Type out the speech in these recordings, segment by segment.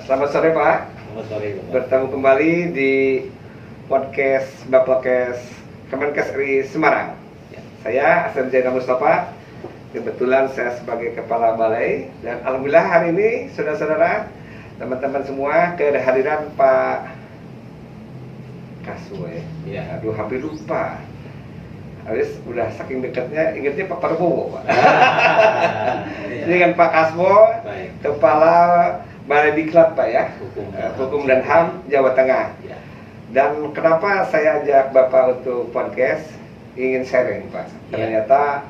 Selamat sore Pak. Selamat sore Bapak. Bertemu kembali di podcast Bapelkes Kemenkes RI Semarang. Ya. Saya Asep Zainal Mustafa. Kebetulan saya sebagai kepala balai dan alhamdulillah hari ini saudara-saudara, teman-teman semua kehadiran Pak Kaswe. Ya. Aduh hampir lupa. Habis udah saking dekatnya ingatnya Pak Prabowo Pak. Ya. Ini kan Pak Kaswo, Baik. Kepala Balai Diklat Pak ya, Hukum dan HAM Jawa Tengah. Ya. Dan kenapa saya ajak Bapak untuk podcast, ingin sharing Pak. Ya. Ternyata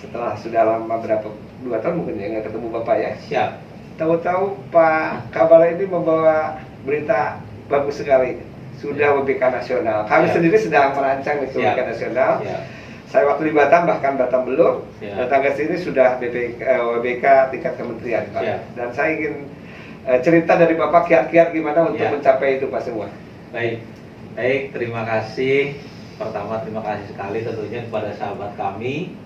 setelah sudah lama berapa, 2 tahun mungkin ya nggak ketemu Bapak ya. Siap. Tahu-tahu Pak Kabala ini membawa berita bagus sekali. Sudah WBK nasional. Kami Ya. sendiri sedang merancang itu Siap. WBK nasional. Siap. Saya waktu di Batam, bahkan Batam belum. Siap. Datang ke sini sudah WBK tingkat kementerian Pak. Siap. Dan saya ingin cerita dari Bapak kiat-kiat gimana untuk Ya. mencapai itu Pak semua. Baik. Baik, terima kasih. Pertama terima kasih sekali tentunya kepada sahabat kami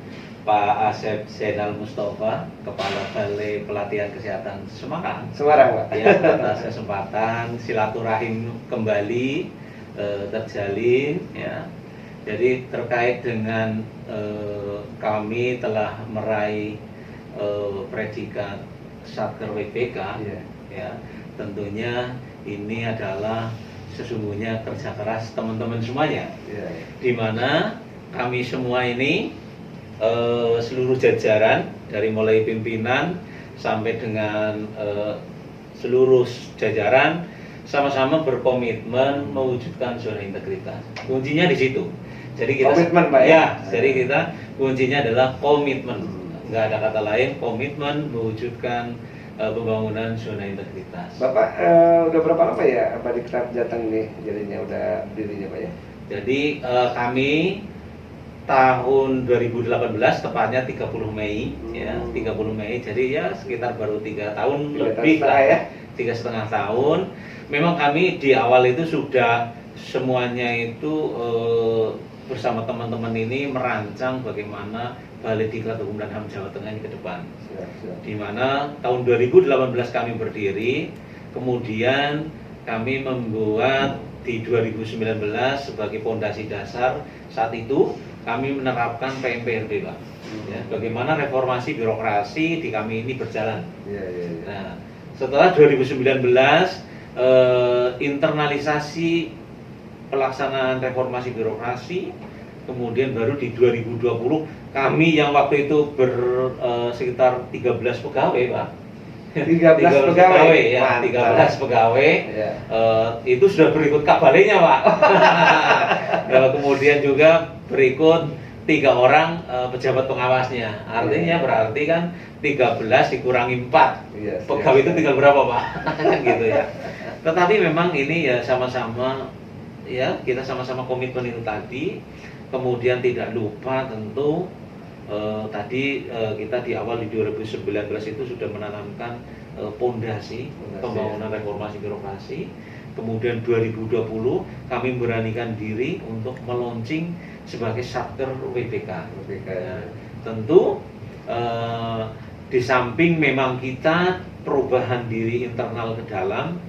Pak Asep Zainal Mustafa, Kepala Balai Pelatihan Kesehatan Semarang. Semarang Pak. Ya, atas kesempatan silaturahim kembali terjalin ya. Jadi terkait dengan kami telah meraih predikat Satker WBK Iya. ya, tentunya ini adalah sesungguhnya kerja keras teman-teman semuanya, Iya. di mana kami semua ini seluruh jajaran dari mulai pimpinan sampai dengan seluruh jajaran sama-sama berkomitmen mewujudkan zona integritas. Kuncinya di situ. Jadi kita Komitmen, Pak, ya? ya, jadi kita kuncinya adalah komitmen. Nggak ada kata lain, komitmen mewujudkan pembangunan zona integritas. Bapak udah berapa lama ya Pak Diklat Jateng ini jadinya udah dirinya Pak ya? Jadi kami tahun 2018 tepatnya 30 Mei ya, 30 Mei. Jadi ya sekitar baru 3 tahun 3 tahun lebih setengah lah ya. 3,5 tahun. Memang kami di awal itu sudah semuanya itu bersama teman-teman ini merancang bagaimana Balai Diklat Hukum dan HAM Jawa Tengah ini ke depan. Siap. Di mana tahun 2018 kami berdiri, kemudian kami membuat di 2019 sebagai pondasi dasar. Saat itu kami menerapkan PMPRB Pak. Ya, bagaimana reformasi birokrasi di kami ini berjalan. Iya. Nah, setelah 2019 internalisasi pelaksanaan reformasi birokrasi, kemudian baru di 2020 kami yang waktu itu sekitar 13 pegawai Pak. 13 pegawai ya, Mantap. 13 pegawai Iya. itu sudah berikut kabalenya Pak. Ya, kemudian juga berikut 3 orang pejabat pengawasnya. Artinya berarti kan 13 dikurangi 4. Iya, siap. Pegawai itu tinggal berapa Pak? Kan gitu ya. Tetapi memang ini ya sama-sama ya, kita sama-sama komitmen itu tadi. Kemudian tidak lupa tentu tadi kita di awal di 2019 itu sudah menanamkan pondasi pembangunan reformasi birokrasi. Kemudian 2020 kami beranikan diri untuk meluncing sebagai Satker WBK. Ya, tentu di samping memang kita perubahan diri internal ke dalam,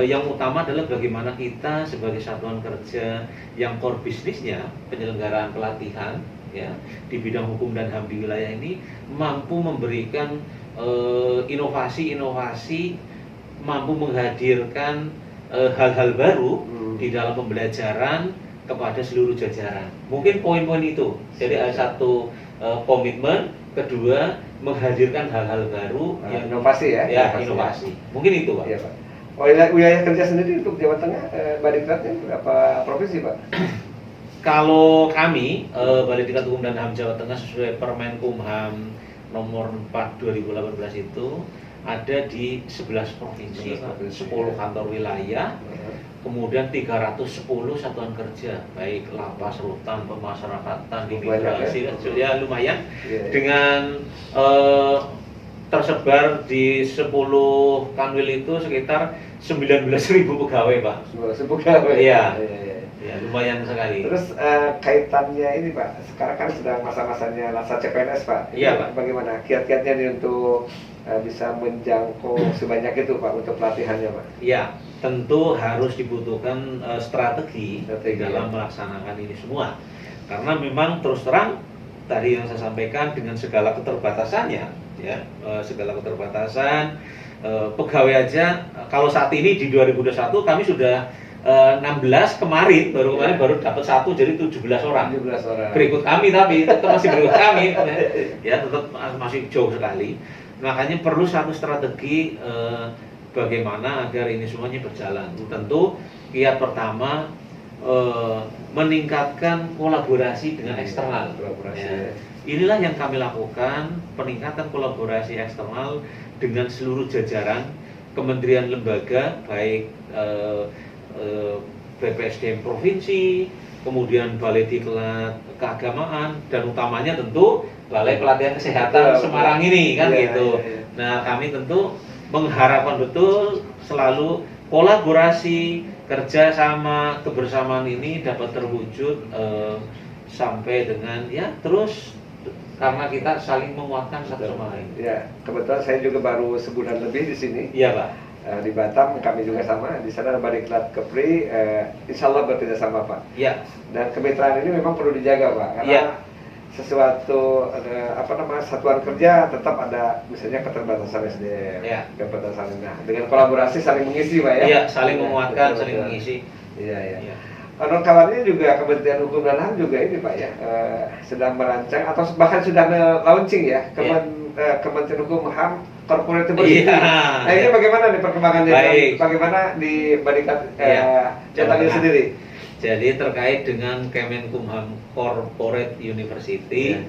yang utama adalah bagaimana kita sebagai satuan kerja yang core bisnisnya penyelenggaraan pelatihan ya di bidang hukum dan HAM di wilayah ini mampu memberikan inovasi-inovasi, mampu menghadirkan hal-hal baru di dalam pembelajaran kepada seluruh jajaran. Mungkin poin-poin itu. Jadi ada satu komitmen, kedua menghadirkan hal-hal baru yang inovasi ya. ya inovasi. Mungkin itu Pak. Iya Pak. Wilayah kerja sendiri untuk Jawa Tengah, Balai Diklatnya berapa provinsi Pak? Kalau kami Balai Diklat Hukum dan HAM Jawa Tengah sesuai Permenkumham nomor 4 2018 itu ada di 11 provinsi, 10 kantor wilayah, kemudian 310 satuan kerja, baik lapas, rutan, pemasyarakatan, imigrasi, ya lumayan. Dengan tersebar di 10 kanwil itu sekitar 19.000 pegawai Pak. 10 pegawai. Iya. Ya, lumayan sekali. Terus kaitannya ini Pak, sekarang kan sedang masa-masanya Lasa CPNS Pak. Iya, Ini Pak. bagaimana kiat-kiatnya nih untuk bisa menjangkau sebanyak itu Pak untuk pelatihannya Pak? Ya, tentu harus dibutuhkan strategi dalam ya. melaksanakan ini semua. Karena memang terus terang tadi yang saya sampaikan dengan segala keterbatasannya, ya, segala keterbatasan pegawai aja. Kalau saat ini di 2021 kami sudah 16 kemarin baru dapat satu, jadi 17 orang. 17 orang. Berikut kami, tapi tetap masih berikut kami, ya tetap masih jauh sekali. Makanya perlu satu strategi bagaimana agar ini semuanya berjalan. Tentu kiat pertama meningkatkan kolaborasi dengan eksternal. Ya. Inilah yang kami lakukan, peningkatan kolaborasi eksternal dengan seluruh jajaran kementerian lembaga, baik BPSDM provinsi, kemudian Balai Diklat Keagamaan, dan utamanya tentu Balai Pelatihan Kesehatan Semarang ini kan gitu. Nah, kami tentu mengharapkan betul selalu kolaborasi, kerjasama, kebersamaan ini dapat terwujud sampai dengan ya terus, karena kita saling menguatkan satu sama lain. Ya, kebetulan saya juga baru sebulan lebih di sini. Iya Pak. Di Batam kami juga sama. Di sana Balai Diklat Kepri, insya Allah bekerja sama Pak. Iya. Dan kemitraan ini memang perlu dijaga Pak, karena sesuatu satuan kerja tetap ada misalnya keterbatasan SDM, keterbatasan. Nah, dengan kolaborasi saling mengisi Pak ya. Iya, saling menguatkan, saling mengisi. Iya. Kawan-kawannya juga Kementerian Hukum dan HAM juga ini Pak ya, sedang merancang atau bahkan sudah launching ya Kementerian Hukum HAM Corporate Bersih. Nah, ini bagaimana nih perkembangannya? Bagaimana di Badikat cetaknya sendiri? Jadi terkait dengan Kemenkumham Corporate University,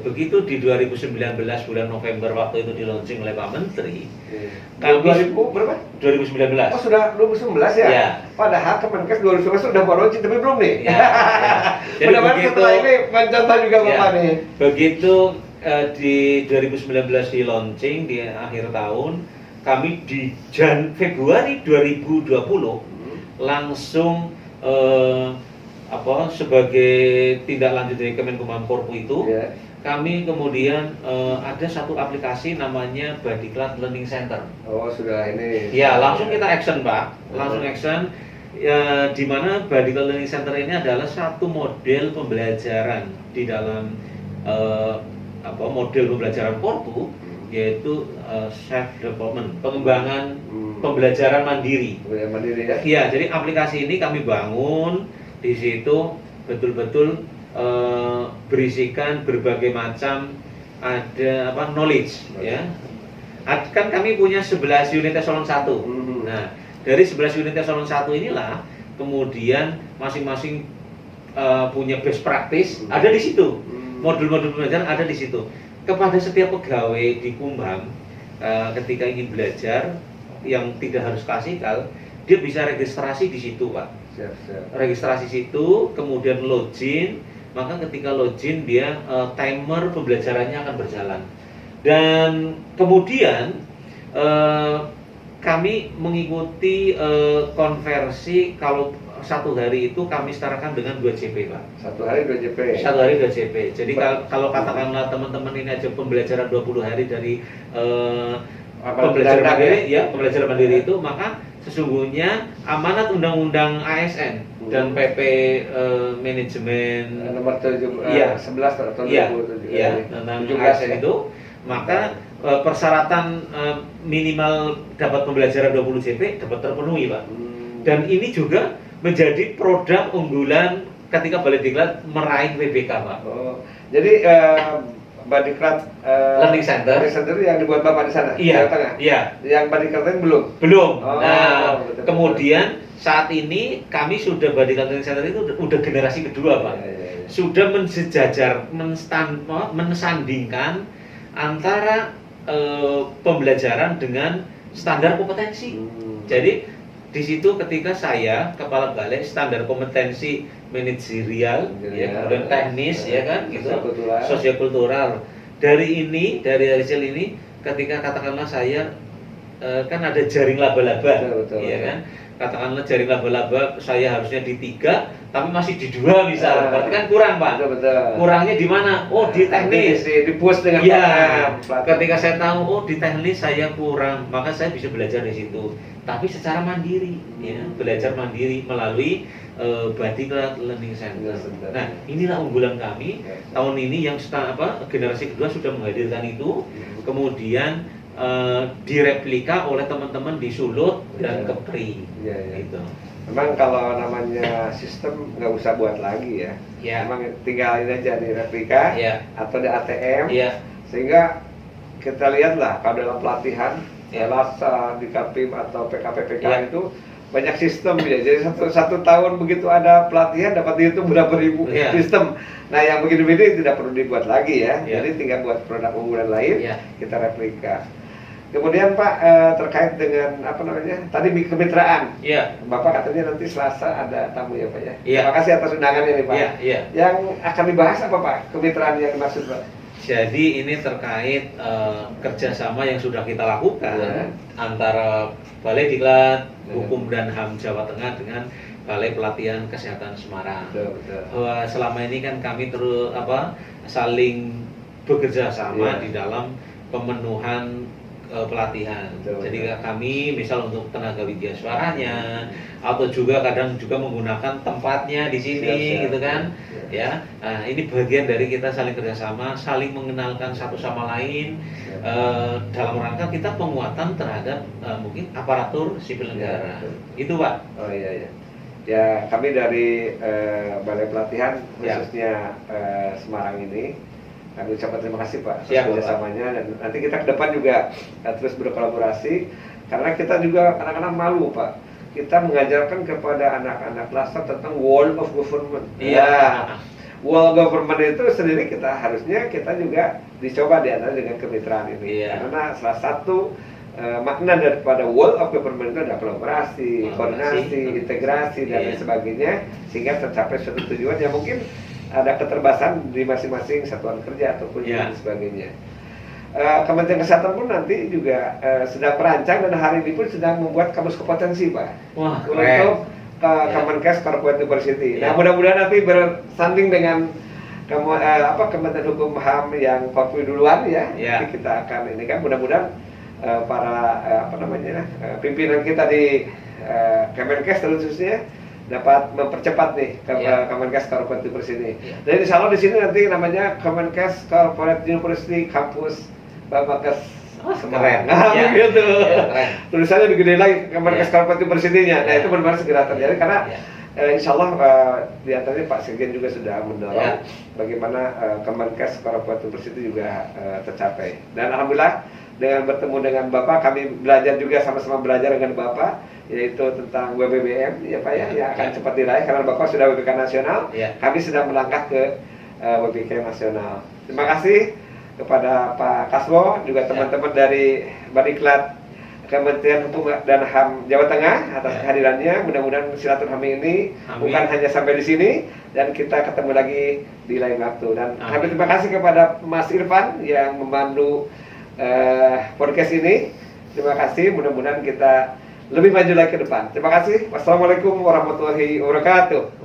begitu di 2019 bulan November waktu itu di launching oleh Pak Menteri. Kami 2000 berapa? 2019. Oh, sudah 2019 ya? Ya. Padahal Kemenkes 2019 sudah mau launching tapi belum nih. Ya. Jadi begitu setelah ini mencontoh juga Bapak nih. Begitu di 2019 di launching di akhir tahun, kami di Februari 2020 langsung sebagai tindak lanjut dari Kemenkumham Korpu itu, kami kemudian ada satu aplikasi namanya Badiklat Learning Center. Oh, sudah ini. Ya, langsung kita action Pak, langsung action. Ya, di mana Badiklat Learning Center ini adalah satu model pembelajaran di dalam model pembelajaran Korpu, yaitu self development, pengembangan pembelajaran mandiri. Mandiri ya. Iya, jadi aplikasi ini kami bangun di situ betul-betul berisikan berbagai macam knowledge ya. Kan kami punya 11 unit eselon 1. Nah, dari 11 unit eselon 1 inilah kemudian masing-masing punya best practice ada di situ. Modul-modul pembelajaran ada di situ. Kepada setiap pegawai di Kumham ketika ingin belajar yang tidak harus klasikal, dia bisa registrasi di situ, Pak. Siap. Registrasi situ, kemudian login, maka ketika login dia timer pembelajarannya akan berjalan. Dan kemudian kami mengikuti konversi. Kalau satu hari itu kami setarakan dengan 2 JP Pak. Satu hari 2 JP. Satu hari 2 JP. Jadi kalau katakanlah teman-teman ini aja pembelajaran 20 hari dari pembelajaran mandiri ya, pembelajaran mandiri itu, maka sesungguhnya amanat Undang-Undang ASN dan PP Manajemen nomor 11 atau 27 tentang ASN itu, maka persyaratan minimal dapat pembelajaran 20 JP dapat terpenuhi Pak. Dan ini juga menjadi produk unggulan ketika Balai Diklat meraih WBK Pak. Oh, jadi Badiklat Learning Center yang dibuat Bapak di sana, Jawa Tengah. Iya. Yang Badiklat belum. Oh, nah, betul. Kemudian saat ini kami sudah Badiklat Learning Center itu udah generasi kedua Pak. Sudah mensejajar, mensandingkan antara pembelajaran dengan standar kompetensi. Jadi di situ ketika saya kepala balai standar kompetensi manajerial, kemudian teknis, ya kan, gitu, sosiokultural. Dari hasil ini, ketika katakanlah saya kan ada jaring laba-laba, ya kan, katakanlah jaring laba-laba saya harusnya di 3 tapi masih di 2 misal, berarti kan kurang Pak. Betul. Kurangnya di mana? Oh di teknis. Di push dengan Ya, pelatih. ketika saya tahu oh di teknis saya kurang, maka saya bisa belajar di situ. Tapi secara mandiri, ya, belajar mandiri melalui Badiklat Learning Center. Nah, inilah unggulan kami tahun ini yang generasi kedua sudah menghadirkan itu, kemudian direplika oleh teman-teman di Sulut dan Kepri. Gitu. Memang kalau namanya sistem nggak usah buat lagi ya. Memang tinggal ini aja di replika atau di ATM. Sehingga kita lihatlah kalau dalam pelatihan LASA di Kapim atau PKPPK itu banyak sistem ya. Jadi satu tahun begitu ada pelatihan dapat dihitung berapa ribu sistem. Nah yang begini-begini tidak perlu dibuat lagi ya. Jadi tinggal buat produk unggulan lain kita replika. Kemudian Pak terkait dengan tadi kemitraan. Bapak katanya nanti Selasa ada tamu ya Pak ya. Terima kasih atas undangannya nih Pak. Yang akan dibahas apa Pak? Kemitraan yang dimaksud Pak? Jadi ini terkait kerjasama yang sudah kita lakukan antara Balai Diklat Hukum dan HAM Jawa Tengah dengan Balai Pelatihan Kesehatan Semarang. Bahwa selama ini kan kami saling bekerja sama di dalam pemenuhan pelatihan. Jadi kami misal untuk tenaga widya suaranya atau juga kadang juga menggunakan tempatnya di sini gitu kan. Ya. Nah, ini bagian dari kita saling kerjasama, saling mengenalkan satu sama lain dalam rangka kita penguatan terhadap mungkin aparatur sipil negara. Itu Pak. Oh iya. Ya, kami dari Balai Pelatihan khususnya Semarang ini kami ucapkan terima kasih Pak atas kerjasamanya, dan nanti kita ke depan juga terus berkolaborasi karena kita juga kadang-kadang malu Pak, kita mengajarkan kepada anak-anak Laskar tentang world of government. World government itu sendiri kita juga dicoba diantara dengan kemitraan ini karena salah satu makna daripada world of government itu adalah kolaborasi, koordinasi, integrasi dan lain sebagainya sehingga tercapai suatu tujuan yang mungkin ada keterbatasan di masing-masing satuan kerja ataupun dan sebagainya. Kementerian Kesehatan pun nanti juga sedang merancang dan hari ini pun sedang membuat kamus kompetensi Pak untuk Kemenkes Corporate University. Nah mudah-mudahan nanti bersanding dengan Kementerian Hukum HAM yang Papua duluan ya. Nanti kita akan ini kan mudah-mudahan para pimpinan kita di Kemenkes khususnya dapat mempercepat nih Kemenkes Corporate University. Dan insya Allah di sini nanti namanya Kemenkes Corporate University Campus Babakes Semarang. Begitu. Tulisannya digede lagi Kemenkes Corporate University-nya. Nah itu benar-benar segera terjadi karena insya Allah di antaranya Pak Sekjen juga sudah mendorong bagaimana Kemenkes Corporate University juga tercapai. Dan alhamdulillah dengan bertemu dengan Bapak kami belajar juga sama-sama belajar dengan Bapak yaitu tentang WBBM ya Pak yang akan cepat diraih karena Bapak sudah WBK nasional, kami sedang melangkah ke WBK nasional. Terima kasih kepada Pak Kasbo juga teman-teman dari Badiklat Kementerian Hukum dan HAM Jawa Tengah atas kehadirannya. Mudah-mudahan silaturahmi ini bukan hanya sampai di sini dan kita ketemu lagi di lain waktu. Dan kami terima kasih kepada Mas Irfan yang memandu podcast ini. Terima kasih, mudah-mudahan kita lebih maju lagi ke depan. Terima kasih. Wassalamualaikum warahmatullahi wabarakatuh.